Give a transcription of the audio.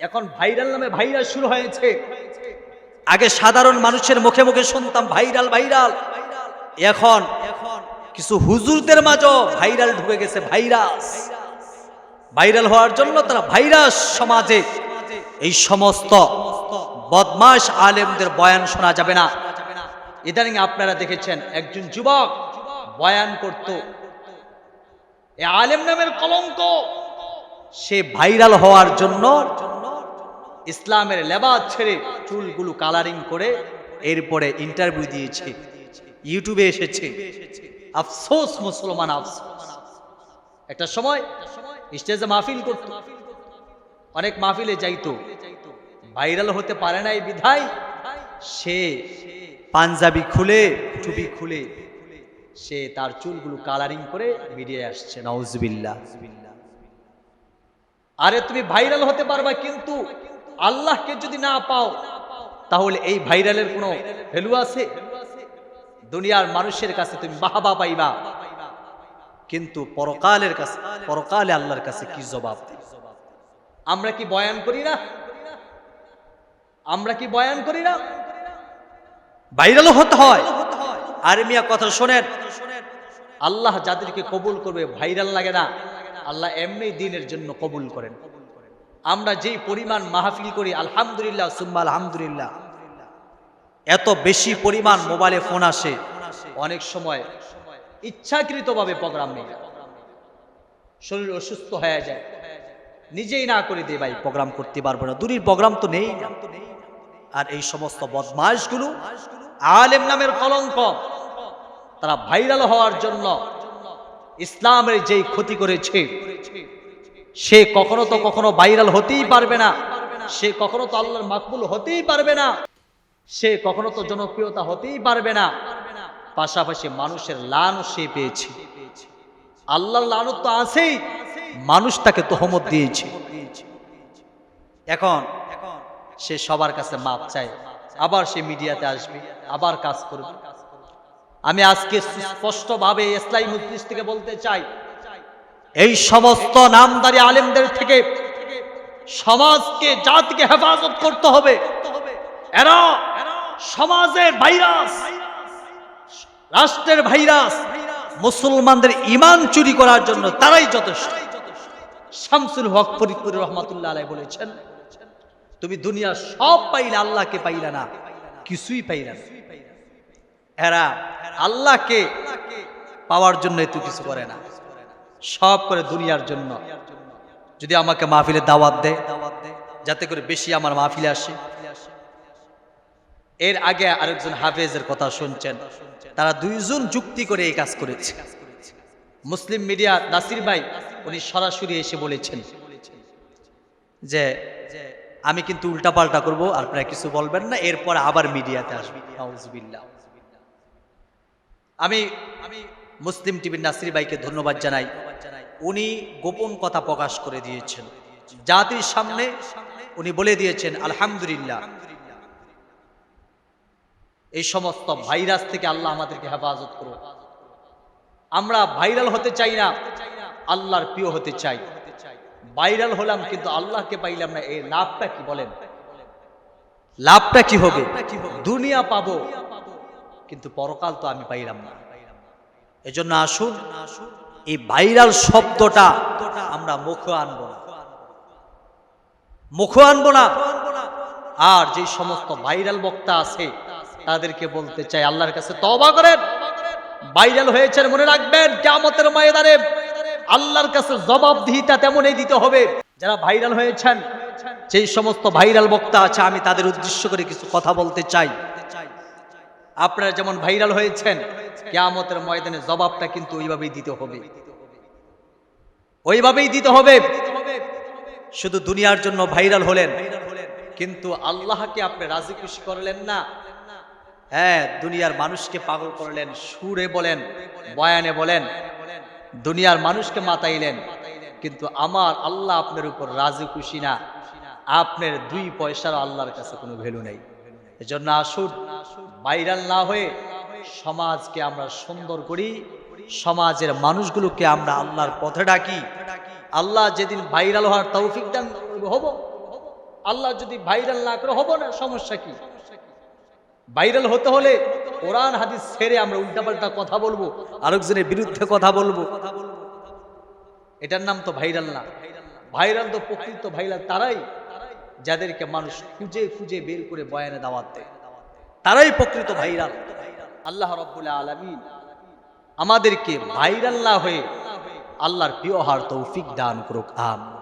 এখন ভাইরাল নামে ভাইরাস শুরু হয়েছে। আগে সাধারণ মানুষের মুখে মুখে শুনতাম ভাইরাল ভাইরাল, এখন কিছু হুজুরদের মাঝে ভাইরাল ঢুকে গেছে। ভাইরাস ভাইরাল হওয়ার জন্য তারা ভাইরাস সমাজে এই সমস্ত বদমাশ আলেমদের বয়ান শোনা যাবে না। ইদানিং আপনারা দেখেছেন একজন যুবক বয়ান করত, এ আলেম নামের কলঙ্ক, সে ভাইরাল হওয়ার জন্য ইসলামের লেবাস ছেড়ে চুলগুলো কালারিং করে এরপরে ইন্টারভিউ দিয়েছে, ইউটিউবে এসেছে। আফসোস মুসলমান, আফসোস। একটা সময় স্টেজে মাহফিল করত, অনেক মাহফিলে যাইতো, ভাইরাল হতে পারে না এই বিধায় সে পাঞ্জাবি খুলে টুপি খুলে সে তার চুলগুলো কালারিং করে বেরিয়ে আসছে। নাউজুবিল্লাহ। আরে তুমি ভাইরাল হতে পারবা, কিন্তু আল্লাহকে যদি না পাও তাহলে এই ভাইরালের কোনো ভ্যালু আছে? দুনিয়ার মানুষের কাছে তুমি বাহবা পাইবা, কিন্তু পরকালের কাছে, পরকালে আল্লাহর কাছে কি জবাব? আমরা কি বয়ান করি না? আমরা কি বয়ান করি না? ভাইরাল হতে হয়। আর মিয়া কথা শোনেন, আল্লাহ যাদেরকে কবুল করবে ভাইরাল লাগে না, আল্লাহ এমনি দিনের জন্য কবুল করেন। আমরা যেই পরিমাণ মাহফিল করি, আলহামদুলিল্লাহ সুম্মা আলহামদুলিল্লাহ, এত বেশি পরিমাণ মোবাইলে ফোন আসে, অনেক সময় ইচ্ছাকৃতভাবে প্রোগ্রাম নেই, শরীর অসুস্থ হয়ে যায়, নিজেই না করে দে ভাই প্রোগ্রাম করতে পারবো না, দূরের প্রোগ্রাম তো নেই না। আর এই সমস্ত বদমাশগুলো আলেম নামের কলঙ্ক, তারা ভাইরাল হওয়ার জন্য ইসলামের যেই ক্ষতি করেছে, সে কখনো ভাইরাল হতেই পারবে না, সে কখনো তো আল্লাহর মাকবুল হতেই পারবে না, সে কখনো তো জনপ্রিয়তা হতেই পারবে না। পাশাপাশি মানুষের লানত সে পেয়েছে, আল্লাহর লানত তো আছেই, মানুষ তাকে তহমত দিয়েছে। এখন সে সবার কাছে মাপ চায়, আবার সে মিডিয়াতে আসবে, আবার কাজ করবে। আমি আজকে স্পষ্টভাবে ইসলামী মজলিস থেকে বলতে চাই, এই সমস্ত নামদারি আলেমদের থেকে সমাজকে, জাতিকে হেফাজত করতে হবে। এরা সমাজের ভাইরাস, রাষ্ট্রের ভাইরাস, মুসলমানদের ঈমান চুরি করার জন্য তারাই যথেষ্ট। শামসুল হক ফরিদপুর রহমাতুল্লাহ আলাইহি বলেছেন, তুমি দুনিয়া সব পাইলে আল্লাহকে পাইলা না, কিছুই পাইলা না। এরা আল্লাহকে পাওয়ার জন্য এত কিছু করে না, সব করে দুনিয়ার জন্য। যদি আমাকে মাহফিলে দাওয়াত দেয় যাতে করে বেশি আমার মাহফিলে আসে। এর আগে আরেকজন হাফেজের কথা শুনছেন, তারা দুইজন যুক্তি করে এই কাজ করেছে। মুসলিম মিডিয়া নাসির ভাই উনি সরাসরি এসে বলেছেন যে আমি কিন্তু উল্টাপাল্টা করবো, আপনারা কিছু বলবেন না, এরপর আবার মিডিয়াতে আসবে। নাউজুবিল্লাহ। আমি মুসলিম টিভির নাসির ভাইকে ধন্যবাদ জানাই, উনি গোপন কথা প্রকাশ করে দিয়েছেন জাতির সামনে। উনি বলে দিয়েছেন আলহামদুলিল্লাহ, এই সমস্ত ভাইরাস থেকে আল্লাহ আমাদেরকে হেফাজত করুন। আমরা ভাইরাল হতে চাই না, আল্লাহর প্রিয় হতে চাই। ভাইরাল হলাম কিন্তু আল্লাহকে পাইলাম না, এর লাভটা কি বলেন? লাভটা কি হবে? দুনিয়া পাবো কিন্তু পরকাল তো আমি পাইলাম না। এজন্য আসুন এই ভাইরাল শব্দটা আমরা মুখে আনবো না, মুখে আনবো না। আর যে সমস্ত ভাইরাল বক্তা আছে তাদেরকে বলতে চাই, আল্লাহর কাছে তওবা করেন। ভাইরাল হয়েছেন, মনে রাখবেন কিয়ামতের ময়দানে আল্লাহর কাছে জবাবদিহিতা তেমনই দিতে হবে। যারা ভাইরাল হয়েছেন, যেই সমস্ত ভাইরাল বক্তা আছে, আমি তাদের উদ্দেশ্য করে কিছু কথা বলতে চাই। আপনারা যেমন ভাইরাল হয়েছেন, কিয়ামতের ময়দানে জবাবটা কিন্তু ওইভাবেই দিতে হবে, ওইভাবেই দিতে হবে। শুধু দুনিয়ার জন্য ভাইরাল হলেন কিন্তু আল্লাহকে আপনি রাজি খুশি করলেন না। হ্যাঁ, দুনিয়ার মানুষকে পাগল করলেন, সুরে বলেন, বয়ানে বলেন, দুনিয়ার মানুষকে মাতাইলেন, কিন্তু আমার আল্লাহ আপনার উপর রাজি খুশি না। আপনার 2 পয়সার আল্লাহর কাছে কোনো ভ্যালু নেই। এজন্য আসুন ভাইরাল না হয়ে সমাজকে আমরা সুন্দর করি, সমাজের মানুষগুলোকে আমরা আল্লাহর পথে ডাকি। আল্লাহ যেদিন ভাইরাল হওয়ার তৌফিক দান হব, আল্লাহ যদি ভাইরাল না করে হবো না, সমস্যা কি? ভাইরাল হতে হলে কোরআন হাদিস ছেড়ে আমরা উল্টাপাল্টা কথা বলবো, আরেকজনের বিরুদ্ধে কথা বলবো, এটার নাম তো ভাইরাল না। ভাইরাল তো প্রকৃত ভাইরাল তারাই যাদেরকে মানুষ খুঁজে খুঁজে বের করে বয়ানে দাওয়াত দেয়, তারাই প্রকৃত ভাইরাল। আল্লাহ রাব্বুল আলামিন আমাদেরকে ভাইরাল না হয়ে আল্লাহর প্রিয় হওয়ার তৌফিক দান করুক। আমিন।